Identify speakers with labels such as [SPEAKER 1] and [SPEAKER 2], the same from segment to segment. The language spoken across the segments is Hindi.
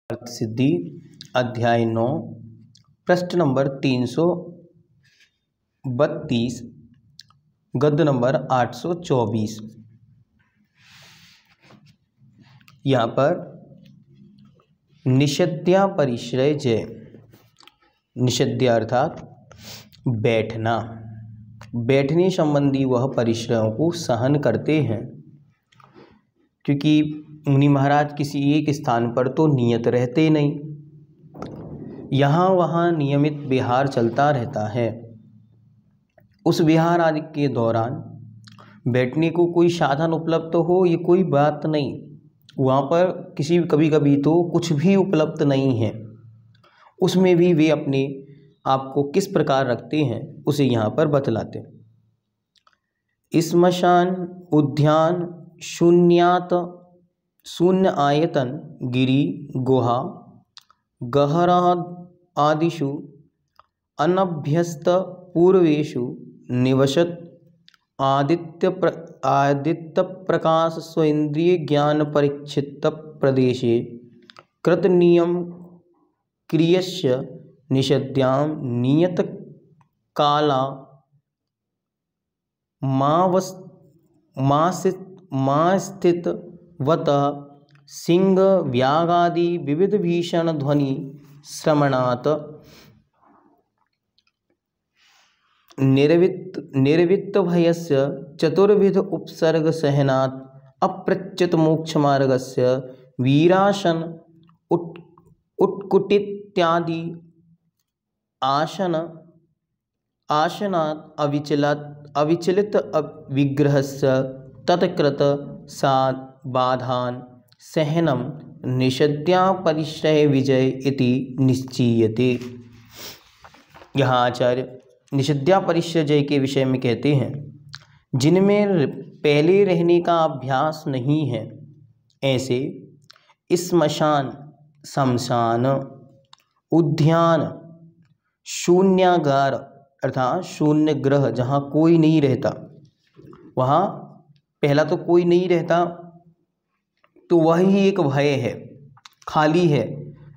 [SPEAKER 1] सिद्धि अध्याय 9 पृष्ठ नंबर 332 गद्य नंबर 824। यहाँ पर निषद्या परिश्रय जय, निषद्या अर्थात बैठना, बैठने संबंधी वह परिश्रयों को सहन करते हैं, क्योंकि मुनि महाराज किसी एक स्थान पर तो नियत रहते नहीं, यहाँ वहाँ नियमित विहार चलता रहता है। उस विहार आदि के दौरान बैठने को कोई साधन उपलब्ध हो ये कोई बात नहीं, वहाँ पर कभी कभी तो कुछ भी उपलब्ध नहीं है। उसमें भी वे अपने आप को किस प्रकार रखते हैं उसे यहाँ पर बतलाते। स्मशान उद्यान शून्यात शून्य आयतन गिरि गुहा गहरा आदिषु अनभ्यस्त पूर्वेषु निवसत आदित्य प्रकाश स्वइंद्रिय ज्ञान परीक्षित प्रदेशे कृत नियम क्रियस्य निषद्यां नियत काला मां स्थित वत सिंह व्यागादि विविध भीषण ध्वनि श्रवणात् निर्वित्त भयस्य चतुर्विध उपसर्ग सहनात् अप्रच्युत मोक्ष मार्गस्य वीरासन उत्कुटित्यादि आसनात् अविचलित विग्रहस्य तत्कृत बाधान सहनम निषद्या परिश्रय विजय इति निश्चीयते। यहाँ आचार्य निषद्या परिश्रय जय के विषय में कहते हैं, जिनमें पहले रहने का अभ्यास नहीं है, ऐसे स्मशान शमशान उद्यान शून्यागार अर्थात शून्य ग्रह जहाँ कोई नहीं रहता, वहाँ पहला तो कोई नहीं रहता तो वही एक भय है, खाली है,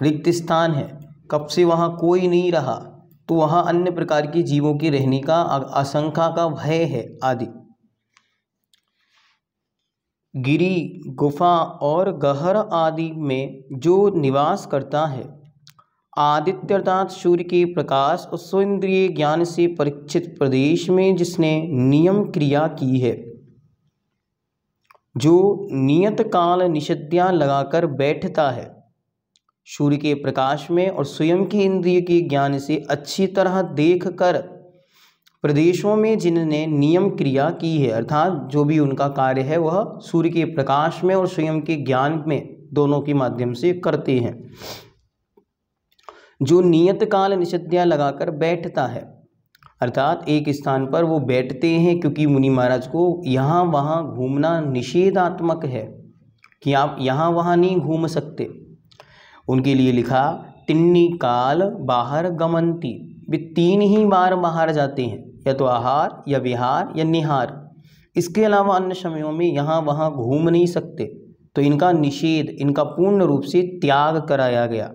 [SPEAKER 1] रिक्त स्थान है, कब से वहाँ कोई नहीं रहा तो वहाँ अन्य प्रकार के जीवों के रहने का आशंका का भय है आदि। गिरि गुफा और गहर आदि में जो निवास करता है, आदित्य अर्थात सूर्य के प्रकाश और स्वइंद्रिय ज्ञान से परीक्षित प्रदेश में जिसने नियम क्रिया की है, जो नियत काल निषद्या लगाकर बैठता है, सूर्य के प्रकाश में और स्वयं की इंद्रिय के ज्ञान से अच्छी तरह देखकर प्रदेशों में जिनने नियम क्रिया की है, अर्थात जो भी उनका कार्य है वह सूर्य के प्रकाश में और स्वयं के ज्ञान में दोनों के माध्यम से करते हैं, जो नियत काल निषद्या लगाकर बैठता है, अर्थात एक स्थान पर वो बैठते हैं, क्योंकि मुनि महाराज को यहाँ वहाँ घूमना निषेधात्मक है कि आप यहाँ वहाँ नहीं घूम सकते। उनके लिए लिखा तिन्नी काल बाहर गमंती, वे 3 ही बार बाहर जाते हैं, या तो आहार या विहार या निहार, इसके अलावा अन्य समयों में यहाँ वहाँ घूम नहीं सकते, तो इनका निषेध, इनका पूर्ण रूप से त्याग कराया गया।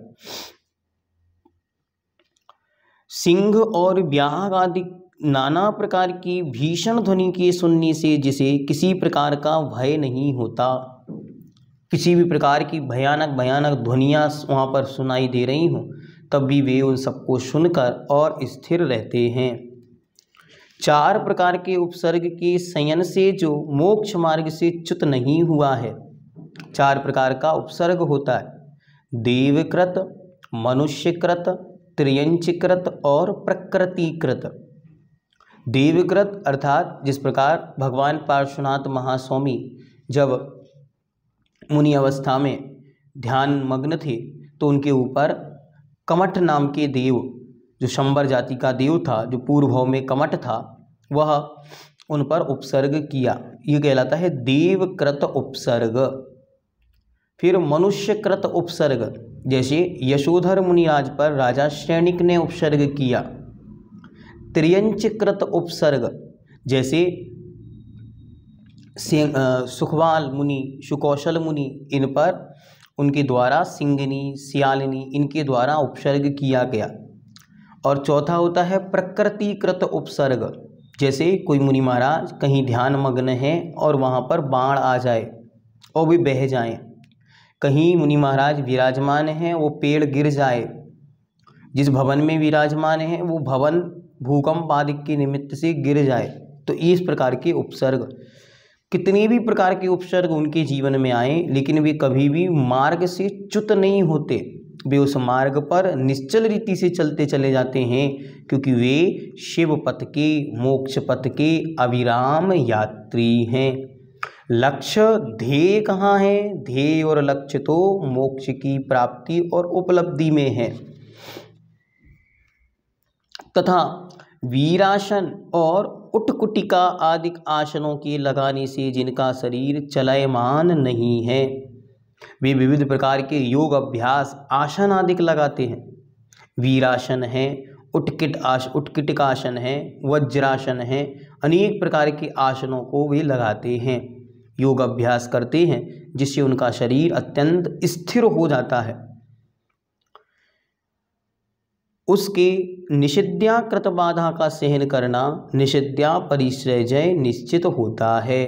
[SPEAKER 1] सिंह और व्याघ आदि नाना प्रकार की भीषण ध्वनि के सुनने से जिसे किसी प्रकार का भय नहीं होता, किसी भी प्रकार की भयानक भयानक ध्वनियाँ वहाँ पर सुनाई दे रही हों, तब भी वे उन सबको सुनकर और स्थिर रहते हैं। 4 प्रकार के उपसर्ग के संयन से जो मोक्ष मार्ग से च्युत नहीं हुआ है, 4 प्रकार का उपसर्ग होता है, देवकृत, मनुष्यकृत, त्रियंचकृत और प्रकृतिकृत। देवकृत अर्थात जिस प्रकार भगवान पार्श्वनाथ महास्वामी जब मुनि अवस्था में ध्यान मग्न थे तो उनके ऊपर कमठ नाम के देव, जो शंबर जाति का देव था, जो पूर्व भाव में कमठ था, वह उन पर उपसर्ग किया, ये कहलाता है देवकृत उपसर्ग। फिर मनुष्यकृत उपसर्ग, जैसे यशोधर मुनिराज पर राजा श्रेणिक ने उपसर्ग किया। त्रियंचकृत उपसर्ग, जैसे सुखवाल मुनि, सुकौशल मुनि, इन पर उनके द्वारा सिंगिनी, सियालिनी, इनके द्वारा उपसर्ग किया गया। और चौथा होता है प्रकृतिकृत उपसर्ग। जैसे कोई मुनि महाराज कहीं ध्यान मग्न है और वहाँ पर बाण आ जाए और वे बह जाएं। कहीं मुनि महाराज विराजमान हैं, वो पेड़ गिर जाए। जिस भवन में विराजमान है वो भवन भूकंप आदि के निमित्त से गिर जाए। तो इस प्रकार के उपसर्ग, कितने भी प्रकार के उपसर्ग उनके जीवन में आए, लेकिन वे कभी भी मार्ग से च्युत नहीं होते। वे उस मार्ग पर निश्चल रीति से चलते चले जाते हैं, क्योंकि वे शिव पथ के, मोक्ष पथ के अविराम यात्री हैं। लक्ष्य ध्येय कहाँ है? ध्येय और लक्ष्य तो मोक्ष की प्राप्ति और उपलब्धि में है। तथा वीरासन और उत्कुटिका आदि आसनों के लगाने से जिनका शरीर चलयमान नहीं है, वे विविध प्रकार के योग अभ्यास आसन आदि लगाते हैं। वीरासन है, उत्किटिकासन है, वज्रासन है, अनेक प्रकार के आसनों को वे लगाते हैं, योग अभ्यास करते हैं, जिससे उनका शरीर अत्यंत स्थिर हो जाता है। उसके निषिद्धा कृत बाधा का सहन करना निषिद्धा परिश्रय जय निश्चित होता है।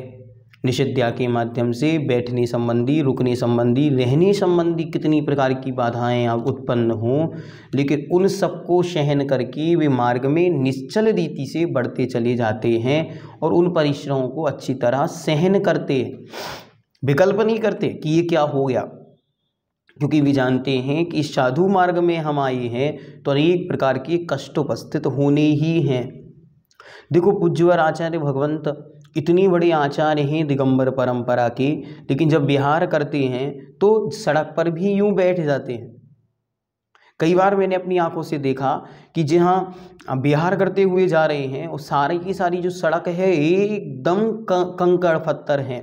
[SPEAKER 1] निषिद्धा के माध्यम से बैठने संबंधी, रुकने संबंधी, रहने संबंधी कितनी प्रकार की बाधाएं उत्पन्न हों, लेकिन उन सबको सहन करके वे मार्ग में निश्चल रीति से बढ़ते चले जाते हैं और उन परिश्रमों को अच्छी तरह सहन करते हैं। विकल्प नहीं करते कि ये क्या हो गया, क्योंकि वे जानते हैं कि इस साधु मार्ग में हम आए हैं तो अनेक प्रकार के कष्ट उपस्थित होने ही हैं। देखो, पूज्यवर आचार्य भगवंत इतने बड़े आचार्य हैं दिगंबर परंपरा के, लेकिन जब विहार करते हैं तो सड़क पर भी यूं बैठ जाते हैं। कई बार मैंने अपनी आंखों से देखा कि जहाँ विहार करते हुए जा रहे हैं और सारी की सारी जो सड़क है एकदम कंकड़ पत्थर हैं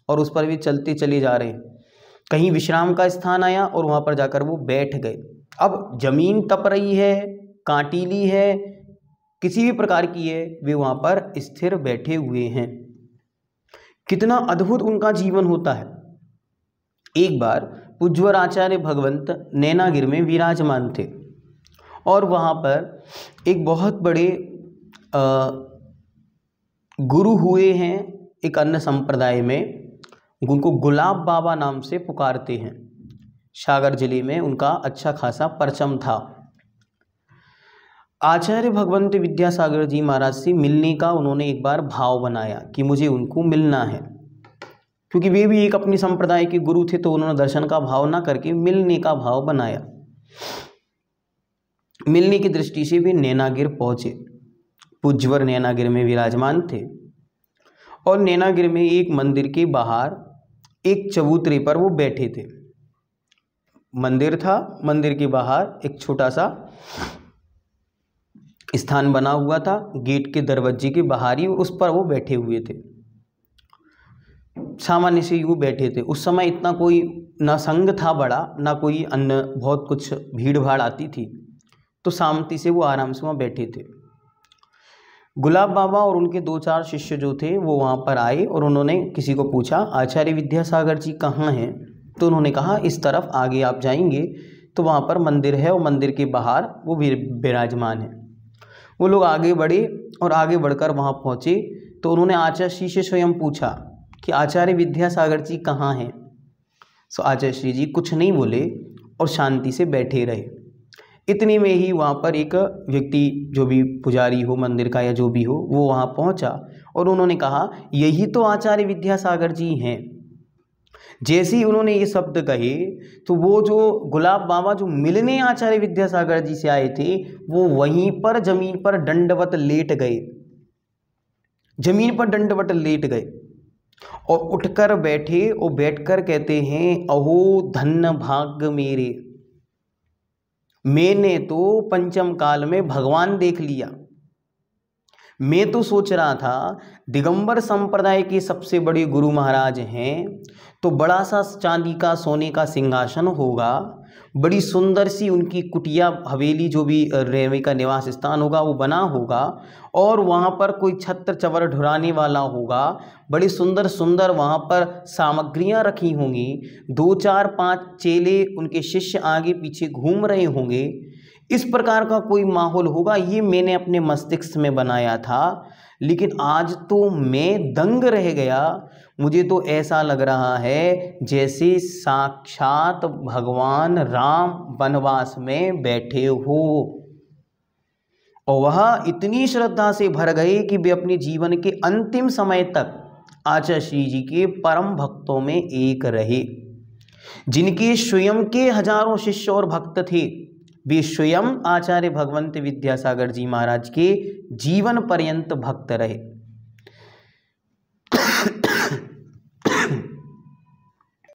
[SPEAKER 1] और उस पर भी चलते चले जा रहे हैं। कहीं विश्राम का स्थान आया और वहाँ पर जाकर वो बैठ गए। अब जमीन तप रही है, कांटीली है, किसी भी प्रकार की है, वे वहाँ पर स्थिर बैठे हुए हैं। कितना अद्भुत उनका जीवन होता है। एक बार पूज्यवर आचार्य भगवंत नैनागिर में विराजमान थे और वहाँ पर एक बहुत बड़े गुरु हुए हैं एक अन्य संप्रदाय में, उनको गुलाब बाबा नाम से पुकारते हैं। सागर जिले में उनका अच्छा खासा परचम था। आचार्य भगवंत विद्यासागर जी महाराज से मिलने का उन्होंने एक बार भाव बनाया कि मुझे उनको मिलना है, क्योंकि वे भी एक अपनी संप्रदाय के गुरु थे, तो उन्होंने दर्शन का भाव ना करके मिलने का भाव बनाया। मिलने की दृष्टि से वे नैनागिर पहुंचे। पूज्यवर नैनागिर में विराजमान थे और नैनागिर में एक मंदिर के बाहर एक चबूतरे पर वो बैठे थे। मंदिर था, मंदिर के बाहर एक छोटा सा स्थान बना हुआ था, गेट के दरवाजे के बाहर ही उस पर वो बैठे हुए थे। सामान्य से यूँ बैठे थे। उस समय इतना कोई ना संग था बड़ा, ना कोई अन्य बहुत कुछ भीड़ भाड़ आती थी, तो शांति से वो आराम से वहाँ बैठे थे। गुलाब बाबा और उनके 2-4 शिष्य जो थे वो वहाँ पर आए और उन्होंने किसी को पूछा, आचार्य विद्यासागर जी कहाँ हैं? तो उन्होंने कहा इस तरफ आगे आप जाएंगे तो वहाँ पर मंदिर है और मंदिर के बाहर वो विराजमान है। वो लोग आगे बढ़े और आगे बढ़कर वहाँ पहुँचे तो उन्होंने आचार्य श्री से स्वयं पूछा कि आचार्य विद्यासागर जी कहाँ हैं? सो आचार्य श्री जी कुछ नहीं बोले और शांति से बैठे रहे। इतने में ही वहाँ पर एक व्यक्ति, जो भी पुजारी हो मंदिर का या जो भी हो, वो वहाँ पहुँचा और उन्होंने कहा यही तो आचार्य विद्यासागर जी हैं। जैसे ही उन्होंने ये शब्द कहे तो वो जो गुलाब बाबा जो मिलने आचार्य विद्यासागर जी से आए थे वो वहीं पर जमीन पर दंडवत लेट गए, जमीन पर दंडवत लेट गए और उठकर बैठे और बैठकर कहते हैं, अहो धन्य भाग्य मेरे, मैंने तो पंचम काल में भगवान देख लिया। मैं तो सोच रहा था दिगंबर संप्रदाय के सबसे बड़े गुरु महाराज हैं तो बड़ा सा चांदी का सोने का सिंहासन होगा, बड़ी सुंदर सी उनकी कुटिया हवेली जो भी रेवे का निवास स्थान होगा वो बना होगा, और वहाँ पर कोई छत्र चवर ढुराने वाला होगा, बड़ी सुंदर सुंदर वहाँ पर सामग्रियाँ रखी होंगी, 2 4 5 चेले उनके शिष्य आगे पीछे घूम रहे होंगे, इस प्रकार का कोई माहौल होगा। ये मैंने अपने मस्तिष्क में बनाया था, लेकिन आज तो मैं दंग रह गया। मुझे तो ऐसा लग रहा है जैसे साक्षात भगवान राम वनवास में बैठे हो, और वह इतनी श्रद्धा से भर गए कि वे अपने जीवन के अंतिम समय तक आचार्य श्री जी के परम भक्तों में एक रहे। जिनके स्वयं के हजारों शिष्य और भक्त थे, वे स्वयं आचार्य भगवंत विद्यासागर जी महाराज के जीवन पर्यंत भक्त रहे।